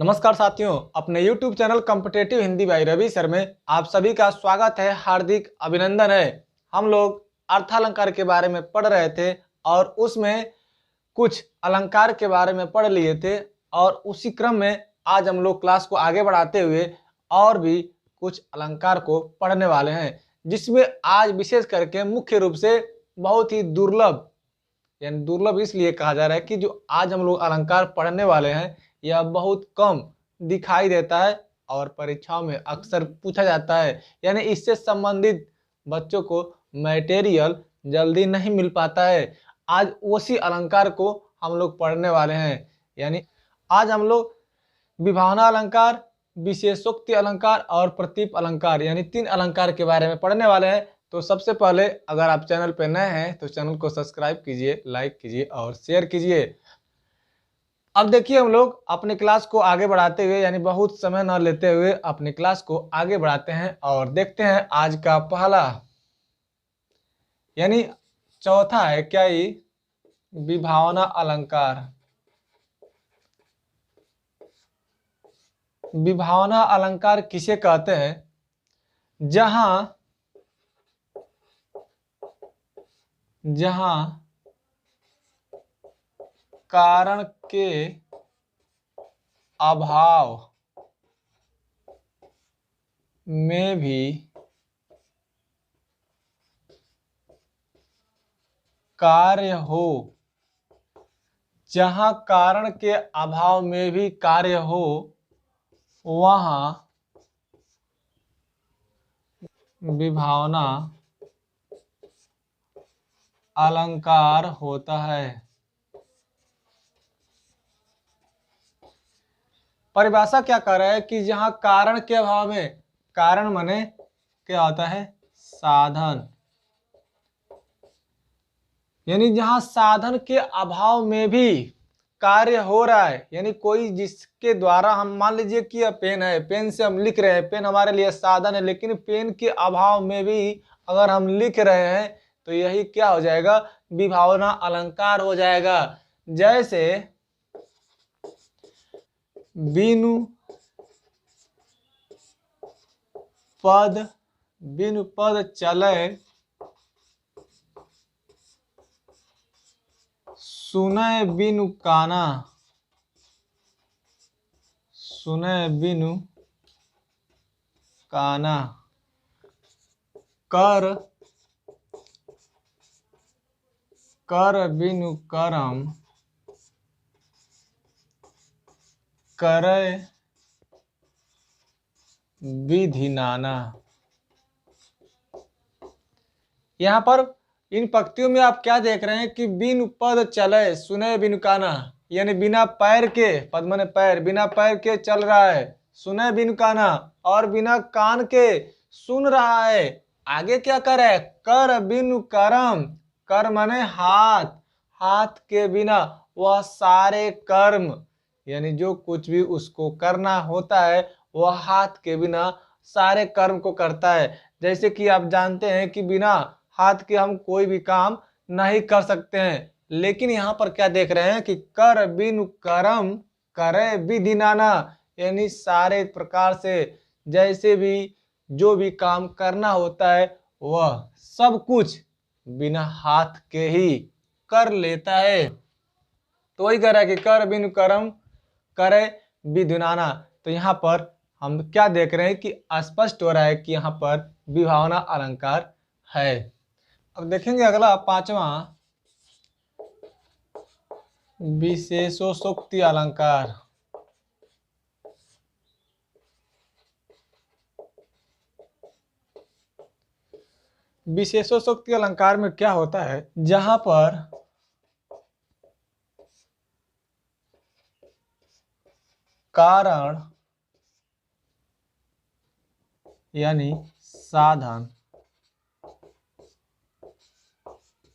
नमस्कार साथियों, अपने YouTube channel competitive Hindi by Ravi sir में आप सभी का स्वागत है, हार्दिक अभिनंदन है। हम लोग अर्थालंकार के बारे में पढ़ रहे थे और उसमें कुछ अलंकार के बारे में पढ़ लिए थे और उसी क्रम में आज हम लोग क्लास को आगे बढ़ाते हुए और भी कुछ अलंकार को पढ़ने वाले हैं, जिसमें आज विशेष करके मुख्य रूप से बहुत ही दुर्लभ, यानी दुर्लभ इसलिए कहा जा रहा है कि जो आज हम लोग अलंकार पढ़ने वाले हैं यह बहुत कम दिखाई देता है और परीक्षाओं में अक्सर पूछा जाता है। यानी इससे संबंधित बच्चों को मटेरियल जल्दी नहीं मिल पाता है। आज उसी अलंकार को हम लोग पढ़ने वाले हैं। यानी आज हम लोग विभावना अलंकार, विशेषोक्ति अलंकार और प्रतीप अलंकार यानी 3 अलंकार के बारे में पढ़ने वाले हैं। तो सबसे पहले अगर आप चैनल पर नए हैं तो चैनल को सब्सक्राइब कीजिए, लाइक कीजिए और शेयर कीजिए। अब देखिए, हम लोग अपने क्लास को आगे बढ़ाते हुए यानी बहुत समय न लेते हुए अपनी क्लास को आगे बढ़ाते हैं और देखते हैं आज का पहला यानी चौथा है क्या ये विभावना अलंकार। विभावना अलंकार किसे कहते हैं? जहां कारण के अभाव में भी कार्य हो, जहां कारण के अभाव में भी कार्य हो वहां विभावना अलंकार होता है। परिभाषा क्या कर रहा है कि जहां कारण के अभाव में, कारण माने क्या होता है? साधन। यानी जहां साधन के अभाव में भी कार्य हो रहा है, यानी कोई जिसके द्वारा हम मान लीजिए कि यह पेन है, पेन से हम लिख रहे हैं, पेन हमारे लिए साधन है, लेकिन पेन के अभाव में भी अगर हम लिख रहे हैं तो यही क्या हो जाएगा? विभावना अलंकार हो जाएगा। जैसे बिनु पद चले सुनय बिनु काना, सुनय बिनु काना, कर बिनु करम, करे विधि नाना। यहाँ पर इन पंक्तियों में आप क्या देख रहे हैं कि बिनु पद चले सुने बिनु काना, यानी बिना पैर के, पद माने पैर, बिना पैर के चल रहा है, सुने बिनु काना और बिना कान के सुन रहा है। आगे क्या करे? कर बिनु करम, कर माने हाथ, हाथ के बिना वह सारे कर्म, यानी जो कुछ भी उसको करना होता है वह हाथ के बिना सारे कर्म को करता है। जैसे कि आप जानते हैं कि बिना हाथ के हम कोई भी काम नहीं कर सकते हैं, लेकिन यहाँ पर क्या देख रहे हैं कि कर बिनु करम करे विधि नाना, यानी सारे प्रकार से जैसे भी जो भी काम करना होता है वह सब कुछ बिना हाथ के ही कर लेता है। तो वही कह रहा है कि कर बिनु करम करे विधि नाना। तो यहाँ पर हम क्या देख रहे हैं कि स्पष्ट हो रहा है कि यहाँ पर विभावना अलंकार है। अब देखेंगे अगला पांचवा विशेषोक्ति अलंकार। विशेषोक्ति अलंकार में क्या होता है? जहां पर कारण यानी साधन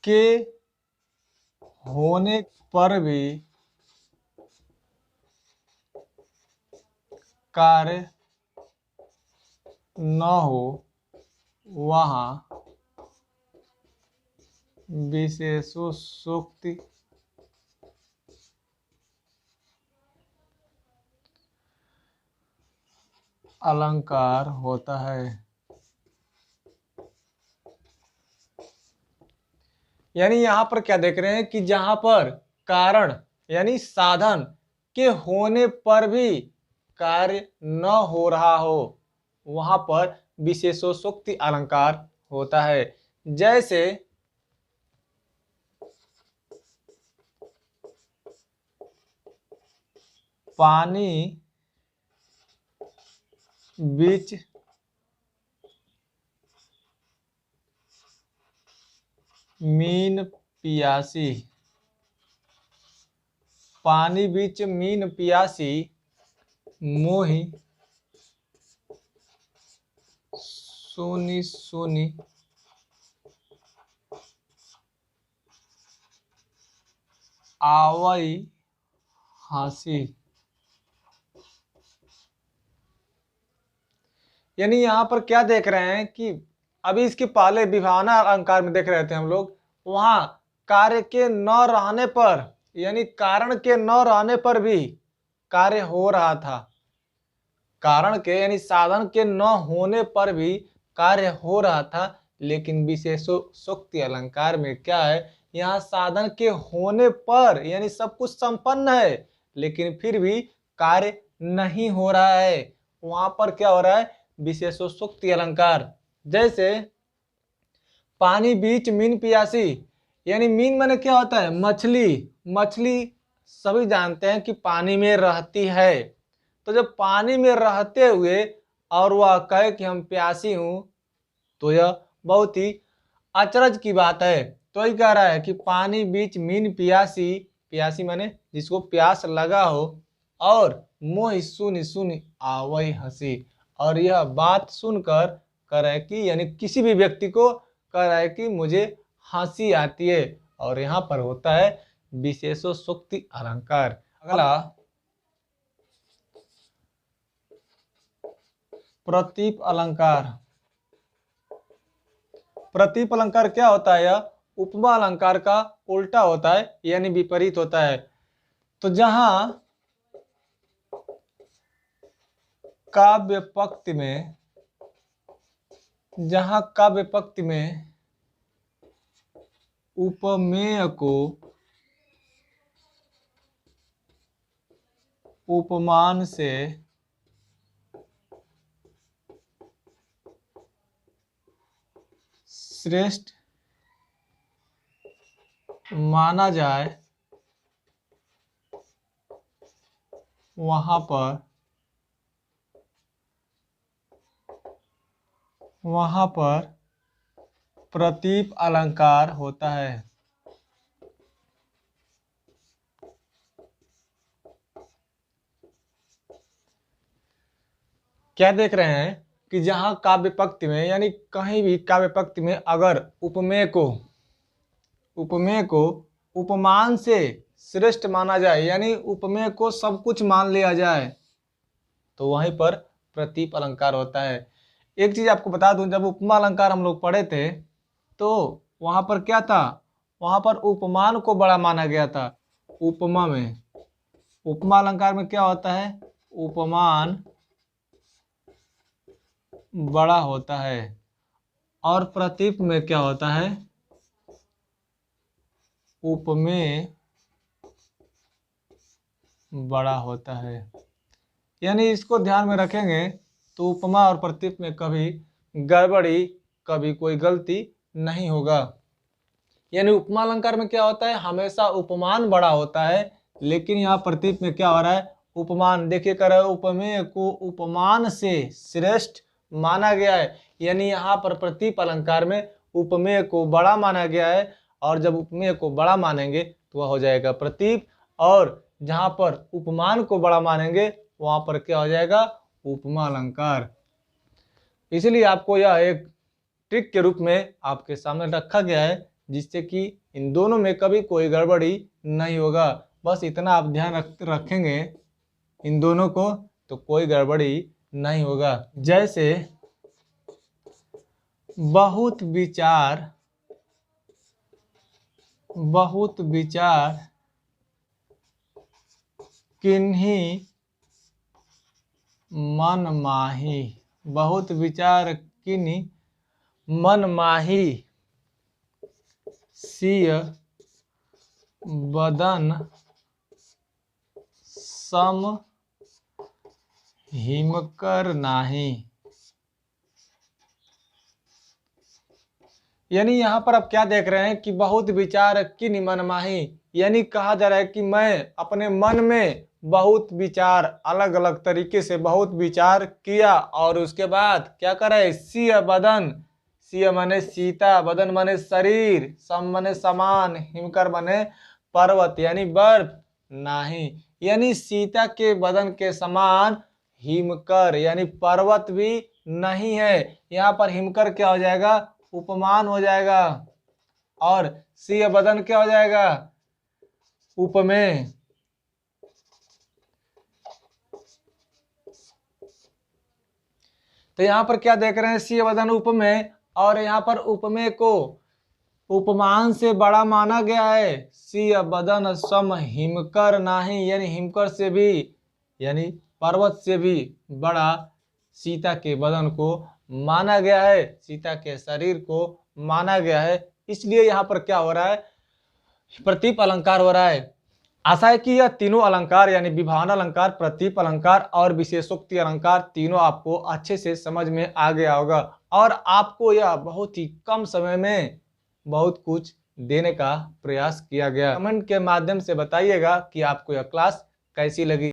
के होने पर भी कार्य न हो वहां विशेषोक्ति अलंकार होता है। यानी यहां पर क्या देख रहे हैं कि जहां पर कारण यानी साधन के होने पर भी कार्य न हो रहा हो, वहां पर विशेषोक्ति अलंकार होता है। जैसे पानी बीच मीन पियासी, पानी बीच मीन पियासी, मोहि सुनी सुनी आवई हंसी। यानी यहां पर क्या देख रहे हैं कि अभी इसके पहले विभावना अलंकार में देख रहे थे हम लोग, वहां कार्य के न रहने पर यानी कारण के न रहने पर भी कार्य हो रहा था, कारण के यानी साधन के न होने पर भी कार्य हो रहा था। लेकिन विशेषोक्ति अलंकार में क्या है, यहाँ साधन के होने पर यानी सब कुछ संपन्न है लेकिन फिर भी कार्य नहीं हो रहा है, वहां पर क्या हो रहा है, विशेषोक्ति अलंकार। जैसे पानी बीच मीन पियासी, यानी मीन माने क्या होता है, मछली। मछली सभी जानते हैं कि पानी में रहती है, तो जब पानी में रहते हुए और वह कहे कि हम प्यासी हूं, तो यह बहुत ही अचरज की बात है। तो ये कह रहा है कि पानी बीच मीन पियासी, पियासी माने जिसको प्यास लगा हो, और मोहि सुनि सुनि आवई हंसी, और यह बात सुनकर कह रहा है कि यानी किसी भी व्यक्ति को कह रहा है कि मुझे हंसी आती है, और यहाँ पर होता है विशेषोक्ति अलंकार। अगला प्रतीप अलंकार। प्रतीप अलंकार क्या होता है, यह उपमा अलंकार का उल्टा होता है यानी विपरीत होता है। तो जहां काव्य पंक्ति में, जहां काव्य पंक्ति में उपमेय को उपमान से श्रेष्ठ माना जाए, वहां पर प्रतीप अलंकार होता है। क्या देख रहे हैं कि जहां काव्य पंक्ति में यानी कहीं भी काव्य पंक्ति में अगर उपमेय को उपमान से श्रेष्ठ माना जाए, यानी उपमेय को सब कुछ मान लिया जाए, तो वहीं पर प्रतीप अलंकार होता है। एक चीज आपको बता दूं, जब उपमा अलंकार हम लोग पढ़े थे तो वहां पर क्या था, वहां पर उपमान को बड़ा माना गया था। उपमा में, उपमा अलंकार में क्या होता है, उपमान बड़ा होता है, और प्रतीप में क्या होता है, उपमेय बड़ा होता है। यानी इसको ध्यान में रखेंगे तो उपमा और प्रतीप में कभी गड़बड़ी, कभी कोई गलती नहीं होगा। यानी उपमा अलंकार में क्या होता है, हमेशा उपमान बड़ा होता है, लेकिन यहाँ प्रतीप में क्या हो रहा है, उपमान। देखिए कर रहा है उपमेय को उपमान से श्रेष्ठ माना गया है, यानी यहाँ पर प्रतीप अलंकार में उपमेय को बड़ा माना गया है, और जब उपमेय को बड़ा मानेंगे तो वह हो जाएगा प्रतीप, और जहां पर उपमान को बड़ा मानेंगे वहां पर क्या हो जाएगा, उपमा अलंकार। इसलिए आपको यह एक ट्रिक के रूप में आपके सामने रखा गया है, जिससे कि इन दोनों में कभी कोई गड़बड़ी नहीं होगा। बस इतना आप ध्यान रखेंगे इन दोनों को, तो कोई गड़बड़ी नहीं होगा। जैसे बहुत विचार किन्हीं मन माही, बहुत विचार किनी मन माही, सिय बदन सम हिमकर नाही। यानी यहाँ पर आप क्या देख रहे हैं कि बहुत विचार किनी मन माही, यानी कहा जा रहा है कि मैं अपने मन में बहुत विचार, अलग अलग तरीके से बहुत विचार किया और उसके बाद क्या करे, सिय बदन, सिय माने सीता, बदन माने शरीर, सम माने समान, हिमकर माने पर्वत यानी बर्फ, नाही यानी सीता के बदन के समान हिमकर यानी पर्वत भी नहीं है। यहाँ पर हिमकर क्या हो जाएगा, उपमान हो जाएगा, और सिय बदन क्या हो जाएगा, उपमेय। तो यहां पर क्या देख रहे हैं, सिय बदन उपमेय, और यहां पर उपमेय को उपमान से बड़ा माना गया है। सिय बदन सम हिमकर नाही, यानी हिमकर से भी यानी पर्वत से भी बड़ा सीता के बदन को माना गया है, सीता के शरीर को माना गया है। इसलिए यहाँ पर क्या हो रहा है, प्रतीप अलंकार हो रहा है। आशा है कि यह तीनों अलंकार यानी विभावन अलंकार, प्रतीप अलंकार और विशेषोक्ति अलंकार तीनों आपको अच्छे से समझ में आ गया होगा और आपको यह बहुत ही कम समय में बहुत कुछ देने का प्रयास किया गया। कमेंट के माध्यम से बताइएगा कि आपको यह क्लास कैसी लगी।